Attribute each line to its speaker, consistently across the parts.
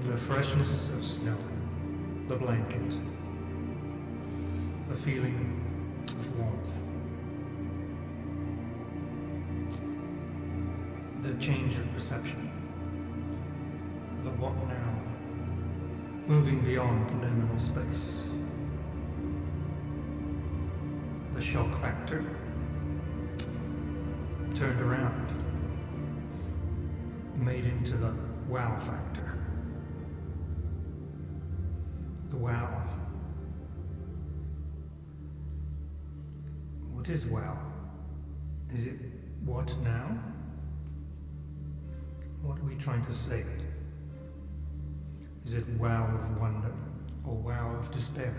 Speaker 1: The freshness of snow, the blanket, the feeling of warmth, the change of perception, the what now, moving beyond liminal space, the shock factor, turned around, made into the wow factor. The wow. What is wow? Is it what now? What are we trying to say? Is it wow of wonder or wow of despair?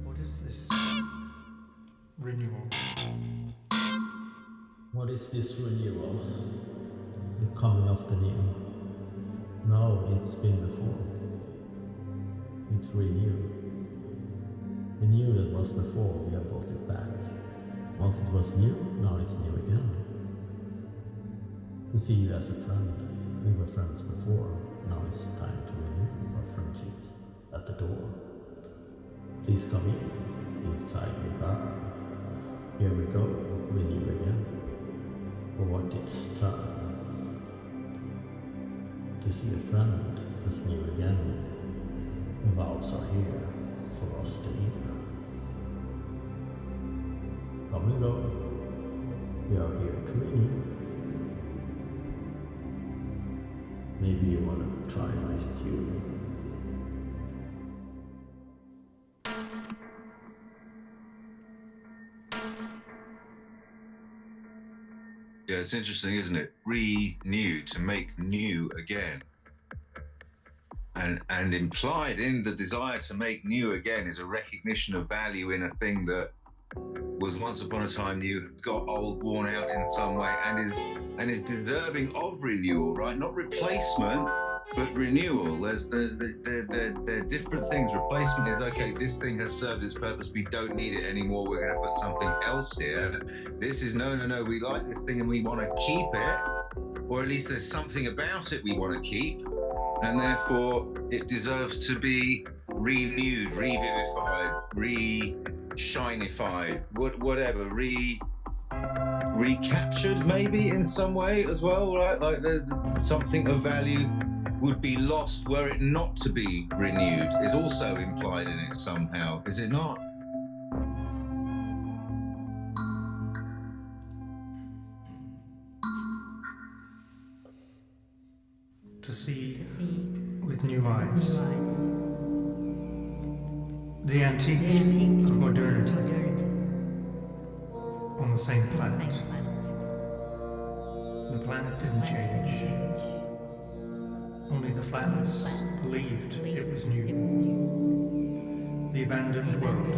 Speaker 1: What is this renewal?
Speaker 2: What is this renewal? The coming of the new. No, it's been before. It's renewed. The new that was before, we have brought it back. Once it was new, now it's new again. To see you as a friend. We were friends before. Now it's time to renew our friendships at the door. Please come in, inside we bow. Here we go, renew again. For what it's time. To see a friend as new again. The vows are here for us to hear. Come and go, we are here to renew. Maybe you want to try my stew.
Speaker 3: Yeah, it's interesting, isn't it? Renew, to make new again. And implied in the desire to make new again is a recognition of value in a thing that was once upon a time new, got old, worn out in some way, and is deserving of renewal, right? Not replacement, but renewal. They're different things. Replacement is, okay, this thing has served its purpose, we don't need it anymore, we're going to put something else here. This is, no, we like this thing and we want to keep it, or at least there's something about it we want to keep, and therefore it deserves to be renewed, revivified, re-shinified, whatever, recaptured maybe in some way as well, right? Like something of value would be lost were it not to be renewed, is also implied in it somehow, is it not?
Speaker 1: To see with new eyes. The antique of modernity on the same planet. The planet didn't change. Only the flatness believed it was new. The abandoned world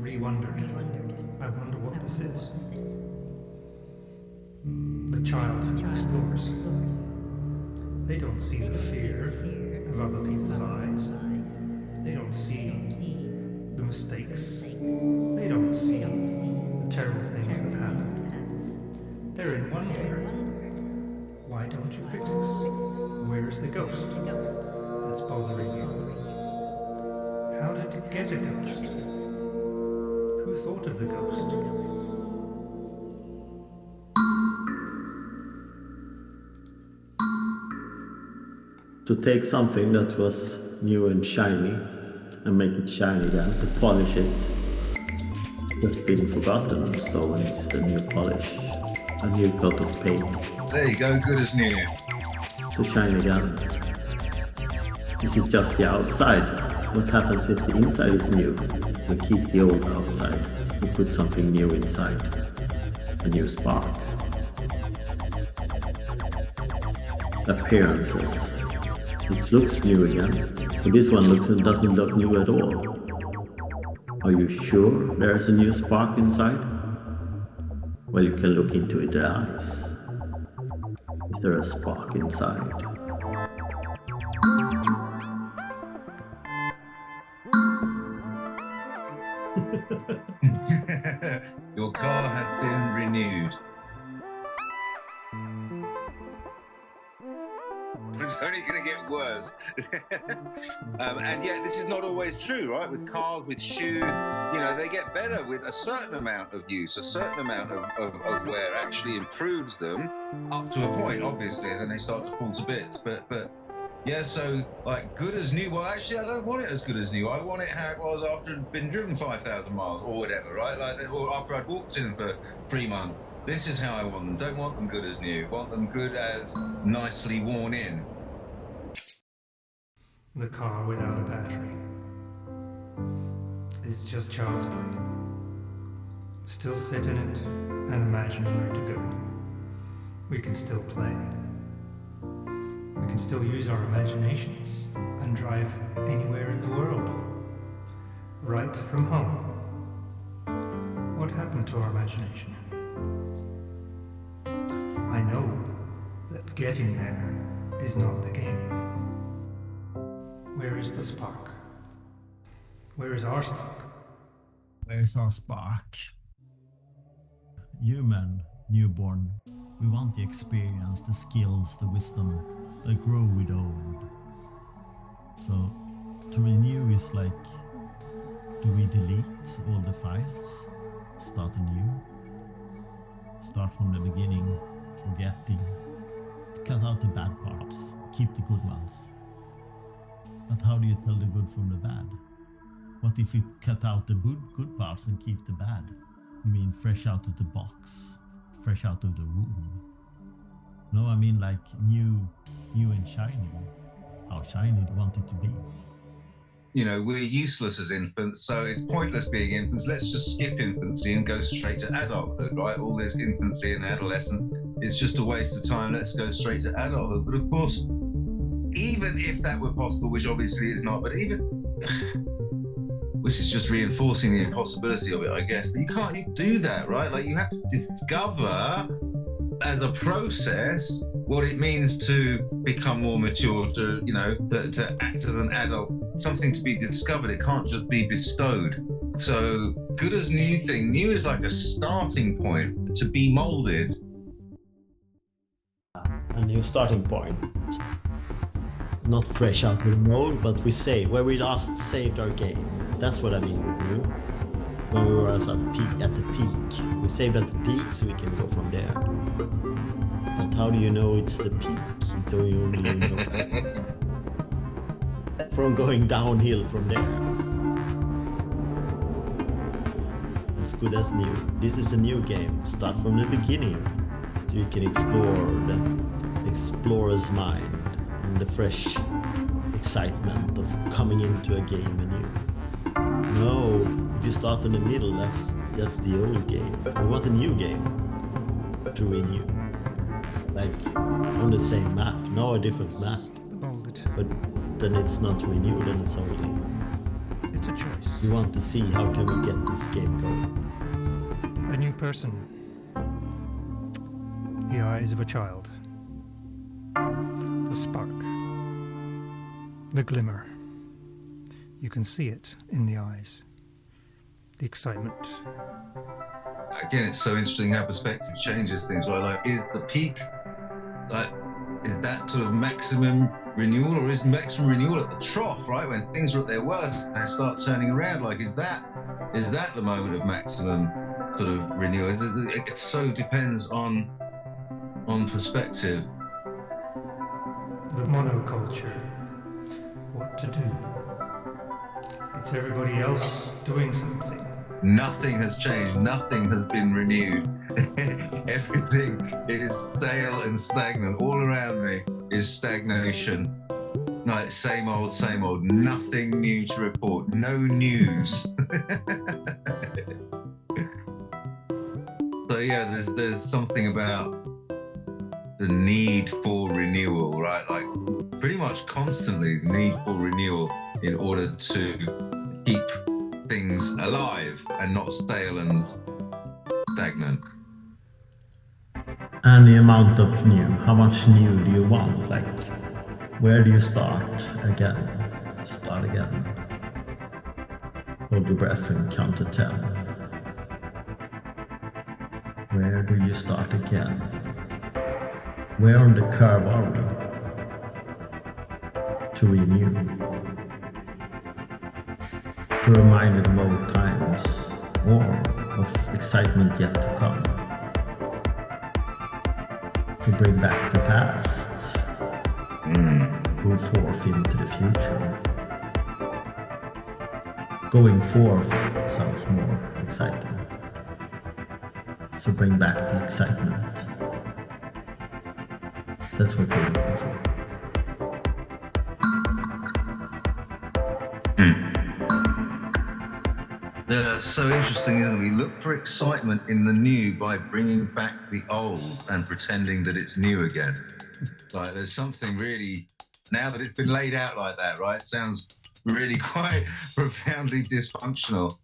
Speaker 1: re-wondered. I wonder what this is. The child who explores. They don't see the fear of other people's eyes. They don't see the mistakes. They don't see the terrible things that happened. They're in wonder. Why don't you fix this? Where's the ghost that's bothering you? How did you get a ghost? Who thought of the ghost?
Speaker 2: To take something that was new and shiny and make it shiny again, to polish it, just been forgotten, so it's the new polish, a new coat of paint.
Speaker 3: There you go, good as new.
Speaker 2: To shine again. This is just the outside. What happens if the inside is new? We keep the old outside. We put something new inside. A new spark. Appearances. It looks new again, but this one doesn't look new at all. Are you sure there's a new spark inside? Well, you can look into its eyes. Is there a spark inside?
Speaker 3: Your car has been renewed. It's only going to get worse. And yet this is not always true, right? With cars, with shoes, they get better with a certain amount of use, a certain amount of wear actually improves them up to a point, obviously, and then they start to fall to bits. But yeah, so like good as new. Well, actually, I don't want it as good as new. I want it how it was after it'd been driven 5,000 miles or whatever, right? Like, or after I'd walked in them for 3 months. This is how I want them. Don't want them good as new. Want them good as nicely worn in.
Speaker 1: The car without a battery. It's just child's play. Still sit in it and imagine where to go. We can still play. We can still use our imaginations and drive anywhere in the world. Right from home. What happened to our imagination? I know that getting there is not the game. Where is the spark? Where is our spark?
Speaker 2: Where's our spark? Human, newborn, we want the experience, the skills, the wisdom that grow with old. So, to renew is like, do we delete all the files? Start anew? Start from the beginning, forgetting, to cut out the bad parts, keep the good ones. But how do you tell the good from the bad? What if you cut out the good parts and keep the bad? You mean fresh out of the box, fresh out of the womb? No, I mean like new and shiny. How shiny do you want it to be?
Speaker 3: We're useless as infants, so it's pointless being infants. Let's just skip infancy and go straight to adulthood, right? All this infancy and adolescence, it's just a waste of time. Let's go straight to adulthood. But of course, even if that were possible, which obviously is not, but which is just reinforcing the impossibility of it, I guess. But you can't do that, right? Like, you have to discover the process, what it means to become more mature, to act as an adult, something to be discovered. It can't just be bestowed. So good as new thing. New is like a starting point to be molded.
Speaker 2: A new starting point. Not fresh out of the mold, but we save where we last saved our game. That's what I mean with new. When we were at the peak. We saved at the peak so we can go from there. But how do you know it's the peak? It's only know from going downhill from there. As good as new. This is a new game. Start from the beginning. So you can explore the explorer's mind and the fresh excitement of coming into a game anew. No, if you start in the middle, that's the old game. We want a new game to renew. Like on the same map, no, a different map.
Speaker 1: Molded.
Speaker 2: But then it's not renewed and it's only.
Speaker 1: It's a choice.
Speaker 2: We want to see how can we get this game going.
Speaker 1: A new person. The eyes of a child. The spark. The glimmer. You can see it in the eyes. The excitement.
Speaker 3: Again, it's so interesting how perspective changes things, right? Like, is the peak, like, is that sort of maximum renewal, or is maximum renewal at the trough, right? When things are at their worst and they start turning around, like, is that the moment of maximum sort of renewal? It so depends on perspective.
Speaker 1: The monoculture. What to do? It's everybody else doing something.
Speaker 3: Nothing has changed. Nothing has been renewed. Everything is stale and stagnant. All around me is stagnation. Like, same old, same old. Nothing new to report. No news. So yeah, there's something about the need for renewal, right? Like, pretty much constantly the need for renewal in order to keep things alive and not stale and stagnant.
Speaker 2: Any amount of new. How much new do you want? Like, where do you start again? Start again. Hold your breath and count to 10. Where do you start again? Where on the curve are we? to renew, to remind it of old times or of excitement yet to come, to bring back the past, move forth into the future. Going forth sounds more exciting. So bring back the excitement. That's what we're looking for.
Speaker 3: Yeah, so interesting, isn't it? We look for excitement in the new by bringing back the old and pretending that it's new again. Like there's something really, now that it's been laid out like that, right? It sounds really quite profoundly dysfunctional.